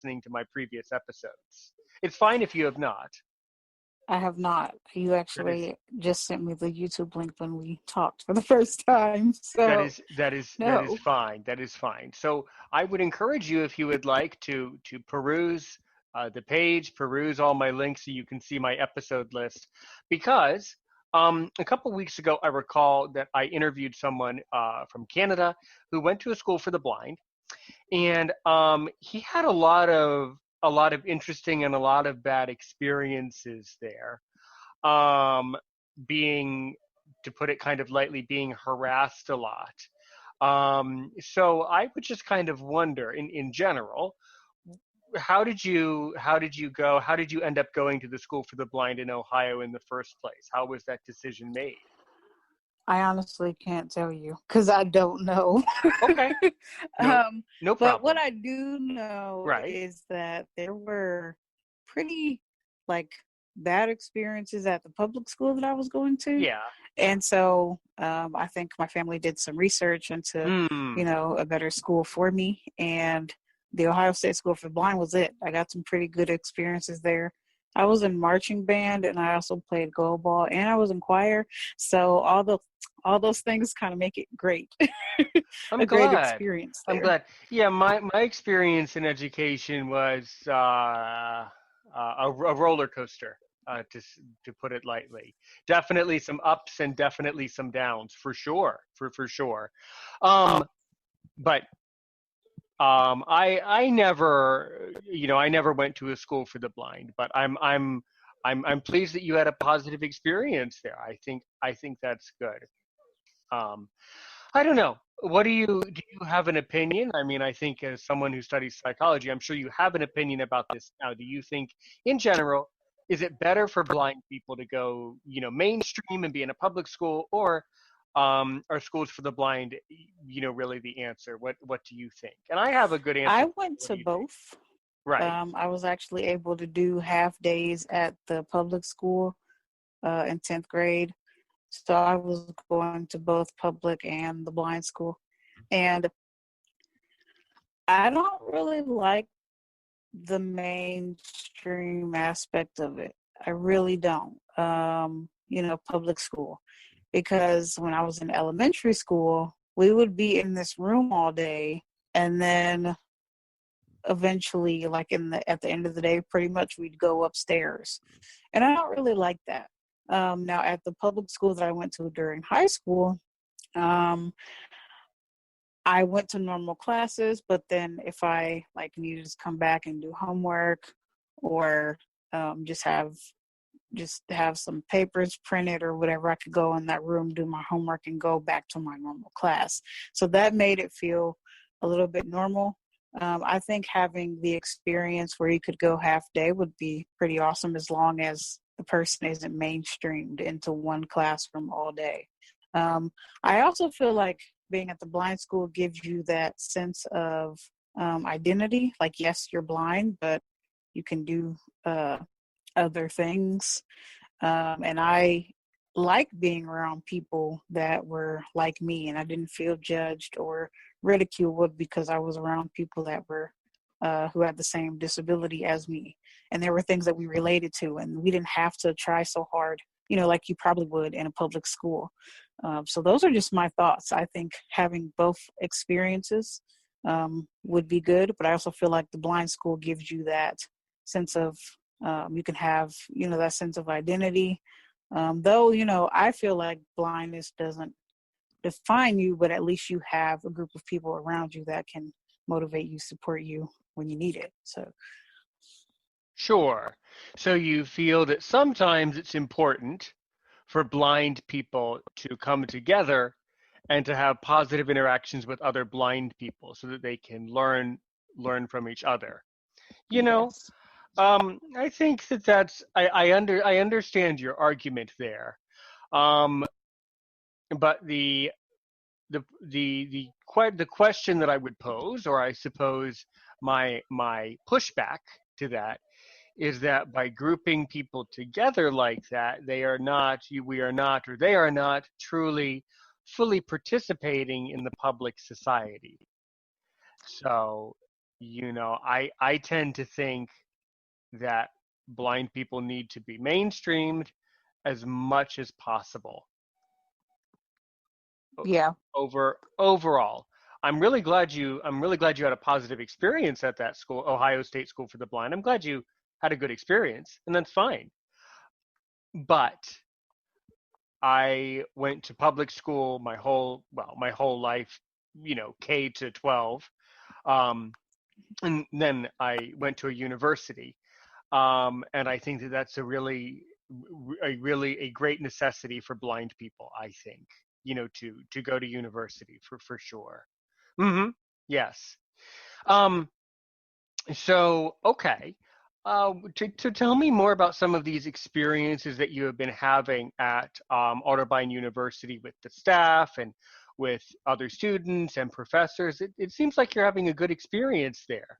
listening to my previous episodes. It's fine if you have not. I have not. You That is actually just sent me the YouTube link when we talked for the first time. that So, is that is that is no. fine. That is fine. So I would encourage you, if you would like, to peruse the page, peruse all my links so you can see my episode list. Because a couple weeks ago, I recall that I interviewed someone from Canada who went to a school for the blind, and he had a lot of interesting and a lot of bad experiences there. Um, being, to put it kind of lightly, being harassed a lot. So I would just kind of wonder, in general, how did you end up going to the School for the Blind in Ohio in the first place? How was that decision made? I honestly can't tell you because I don't know. Okay, no, um, no but what problem. I do know Right. is that there were pretty like bad experiences at the public school that I was going to. Yeah. And so I think my family did some research into, Hmm. a better school for me. And the Ohio State School for the Blind was it. I got some pretty good experiences there. I was in marching band and I also played goalball and I was in choir. So all those things kind of make it great. I'm A great glad. experience I'm there. glad. Yeah, my experience in education was a roller coaster, to put it lightly. Definitely some ups and definitely some downs, for sure, for sure. Um, but I never went to a school for the blind. But I'm pleased that you had a positive experience there. I think that's good. Um, I don't know. Do you have an opinion? I mean, I think as someone who studies psychology, I'm sure you have an opinion about this now. Do you think, in general, is it better for blind people to go, mainstream and be in a public school, or are schools for the blind, really the answer? What do you think? And I have a good answer I for you. went What to do you think? both. Right. I was actually able to do half days at the public school in 10th grade. So I was going to both public and the blind school. And I don't really like the mainstream aspect of it. I really don't. Public school. Because when I was in elementary school, we would be in this room all day and then eventually at the end of the day pretty much we'd go upstairs. And I don't really like that. Now at the public school that I went to during high school, um, I went to normal classes, but then if I needed to come back and do homework or just have some papers printed or whatever, I could go in that room, do my homework, and go back to my normal class. So that made it feel a little bit normal. I think having the experience where you could go half day would be pretty awesome as long as the person isn't mainstreamed into one classroom all day. I also feel like being at the blind school gives you that sense of identity. Like, yes, you're blind, but you can do other things. And I like being around people that were like me, and I didn't feel judged or ridiculed because I was around people that were who had the same disability as me. And there were things that we related to, and we didn't have to try so hard, like you probably would in a public school. So those are just my thoughts. I think having both experiences would be good, but I also feel like the blind school gives you that sense of you can have, that sense of identity. Though, I feel like blindness doesn't define you, but at least you have a group of people around you that can motivate you, support you when you need it. So, Sure. So you feel that sometimes it's important for blind people to come together and to have positive interactions with other blind people so that they can learn from each other. You know, yes. I think I understand your argument there. Um, but the question that I would pose, or I suppose my pushback to that, is that by grouping people together like that, we are not, or they are not truly fully participating in the public society. So I tend to think that blind people need to be mainstreamed as much as possible Yeah. overall. I'm really glad you had a positive experience at that school, Ohio State School for the Blind. I'm glad you had a good experience, and that's fine. But I went to public school my whole life, K to 12. Um, and then I went to a university. And I think that that's a great necessity for blind people, I think, to go to university for sure. Hmm. Yes. Um, so, okay. To tell me more about some of these experiences that you have been having at Otterbein University with the staff and with other students and professors. It seems like you're having a good experience there.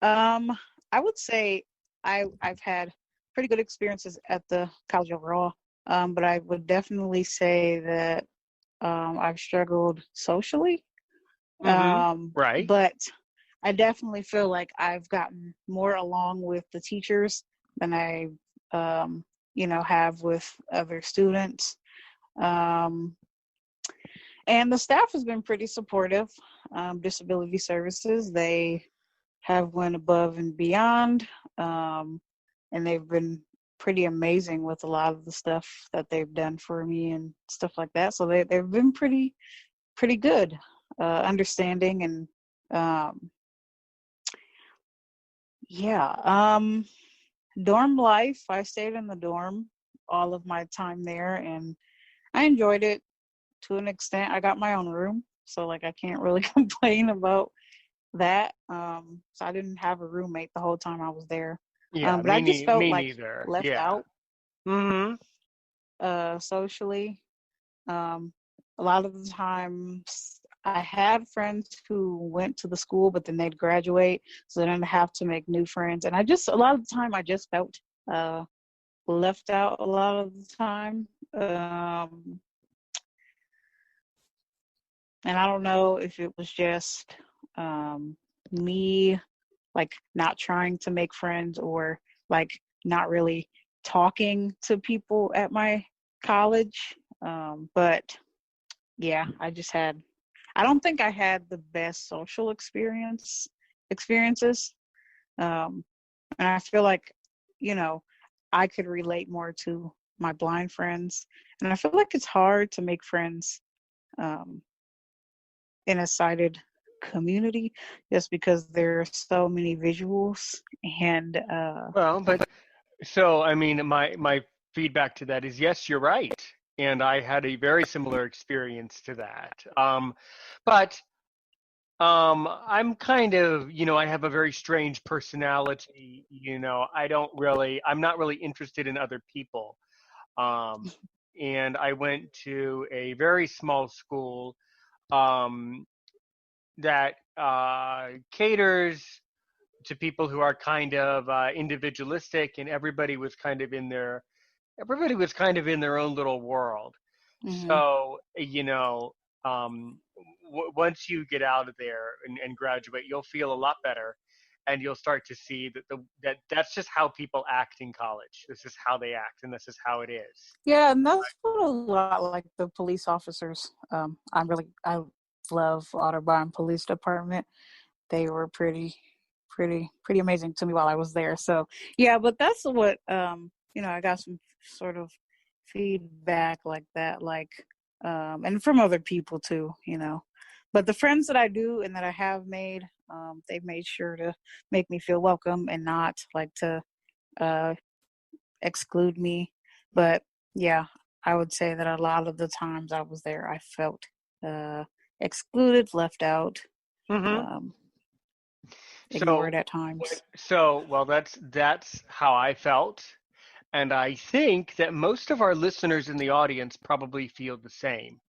Um, I would say I've had pretty good experiences at the college overall. But I would definitely say that I've struggled socially. Hmm. Right. But I definitely feel like I've gotten more along with the teachers than I, have with other students. Um, and the staff has been pretty supportive. Disability services, they have went above and beyond, and they've been pretty amazing with a lot of the stuff that they've done for me and stuff like that. So they've been pretty good, understanding and yeah. Dorm life. I stayed in the dorm all of my time there, and I enjoyed it to an extent. I got my own room, so like I can't really complain about that. So I didn't have a roommate the whole time I was there. Yeah, But I just felt me like neither. left Yeah. out Hmm. socially. Um, a lot of the times I had friends who went to the school, but then they'd graduate, so then I'd have to make new friends. And a lot of the time, I just felt uh, left out a lot of the time. And I don't know if it was just me, like not trying to make friends or like not really talking to people at my college. But yeah, I don't think I had the best social experiences. Um, and I feel like, you know, I could relate more to my blind friends. And I feel like it's hard to make friends um, in a sighted community just because there are so many visuals and Well, but so I mean, my feedback to that is yes, you're right, and I had a very similar experience to that. But I'm kind of, I have a very strange personality. I'm not really interested in other people. Um, and I went to a very small school um, that caters to people who are kind of individualistic, and everybody was kind of in their own little world. mhm. So, once you get out of there and graduate, you'll feel a lot better, and you'll start to see that's just how people act in college. This is how they act, and this is how it is. Yeah, and that's what a lot like the police officers. I love Otterbein Police Department. They were pretty amazing to me while I was there. So yeah, but that's what I got some sort of feedback like that, like and from other people too. But the friends that I do and that I have made, they've made sure to make me feel welcome and not like to uh exclude me. But yeah, I would say that a lot of the times I was there, I felt uh, excluded, left out, Hmm. um, So, ignored at times. well, that's how I felt, and I think that most of our listeners in the audience probably feel the same.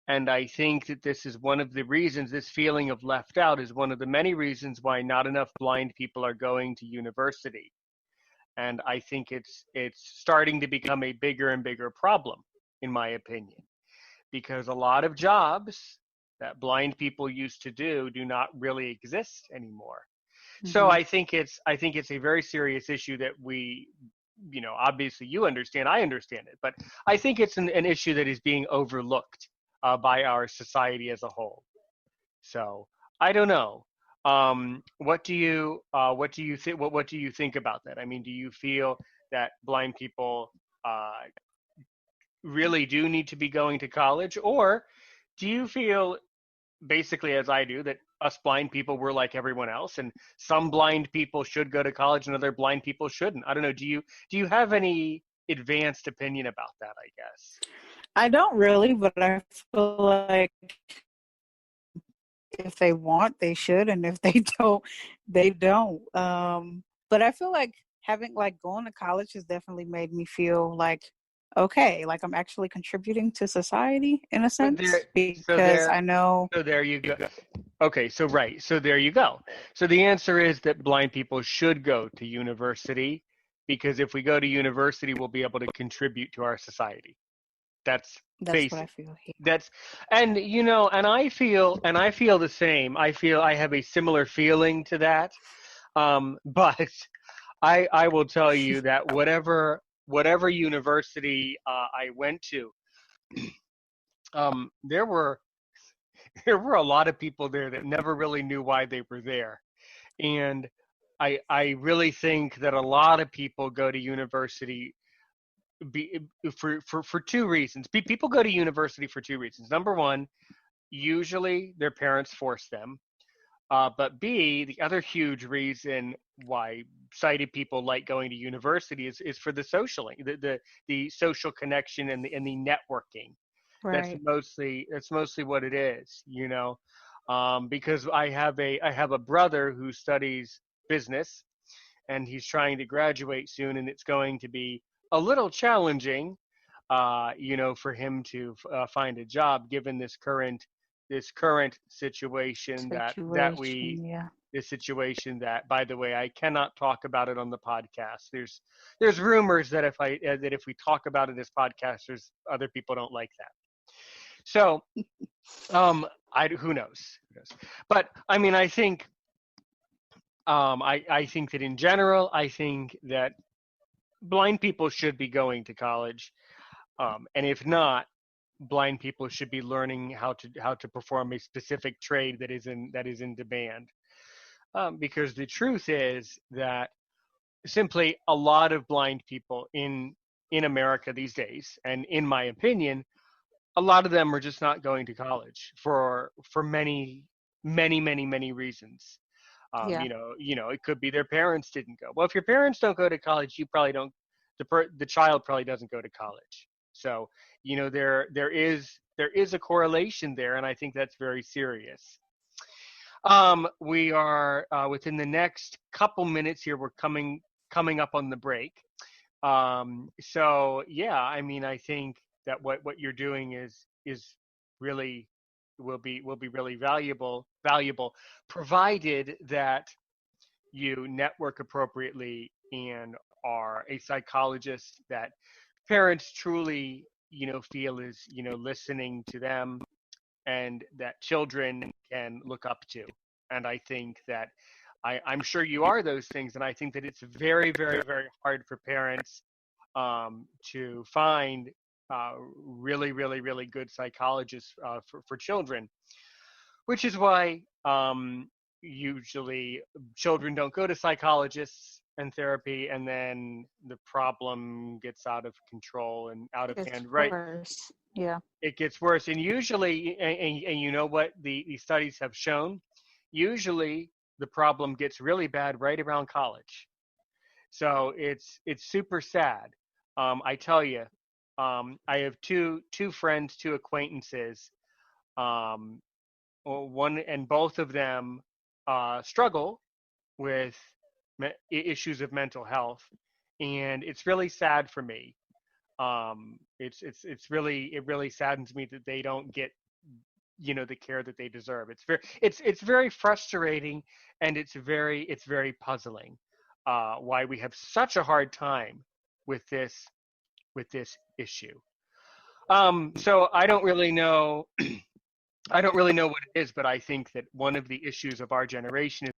And I think that this feeling of left out is one of the many reasons why not enough blind people are going to university. And I think it's starting to become a bigger and bigger problem, in my opinion, because a lot of jobs that blind people used to do not really exist anymore. So Hmm. I think it's a very serious issue that we, obviously you understand, I understand it, but I think it's an issue that is being overlooked by our society as a whole. So I don't know. What do you think? What do you think about that? I mean, do you feel that blind people uh, really do need to be going to college, or do you feel basically as I do that us blind people were like everyone else, and some blind people should go to college and other blind people shouldn't? I don't know. Do you have any advanced opinion about that? I guess. I don't really, but I feel like if they want, they should, and if they don't, they don't. But I feel like having like going to college has definitely made me feel like okay, like I'm actually contributing to society in a But there, sense so because there, I know. so there you go. Okay, so right, so there you go. So the answer is that blind people should go to university because if we go to university, we'll be able to contribute to our society. That's That's what I basic. feel here. That's and I feel the same. I feel I have a similar feeling to that. But I will tell you that whatever university I went to, there were there were a lot of people there that never really knew why they were there. And I really think that a lot of people go to university be, for two reasons. People go to university for two reasons. Number one, usually their parents force them. But B, the other huge reason why sighted people like going to university is for the socialing, the social connection and the networking. That's Right. mostly what it is, because I have a brother who studies business, and he's trying to graduate soon, and it's going to be a little challenging, for him to find a job given this current situation that we Situation, yeah. this situation that, by the way, I cannot talk about it on the podcast. There's rumors that if we talk about it as podcasters, other people don't like that. So, I who knows? Who knows? But I mean, I think that in general, I think that blind people should be going to college, and if not, blind people should be learning how to perform a specific trade that is in demand. Because the truth is that simply a lot of blind people in America these days, and in my opinion, a lot of them are just not going to college for many, many, many, many reasons. Yeah. It could be their parents didn't go. Well, if your parents don't go to college, you probably don't. The child probably doesn't go to college. So there is a correlation there, and I think that's very serious. We are within the next couple minutes here. We're coming up on the break. So yeah, I mean, I think that what you're doing is really will be really valuable, provided that you network appropriately and are a psychologist that parents truly feel is listening to them, and that children can look up to. And I think that I'm sure you are those things, and I think that it's very, very, very hard for parents to find really, really, really good psychologists for children, which is why usually children don't go to psychologists and therapy, and then the problem gets out of control and out of It's hand, right? worse. Yeah. It gets worse. And usually, and you know what the studies have shown, usually the problem gets really bad right around college. So it's super sad. I tell you, I have two friends, two acquaintances, um, one and both of them struggle with issues of mental health, and it's really sad for me. It really saddens me that they don't get the care that they deserve. It's very frustrating, and it's very puzzling why we have such a hard time with this issue. So I don't really know I don't really know what it is, but I think that one of the issues of our generation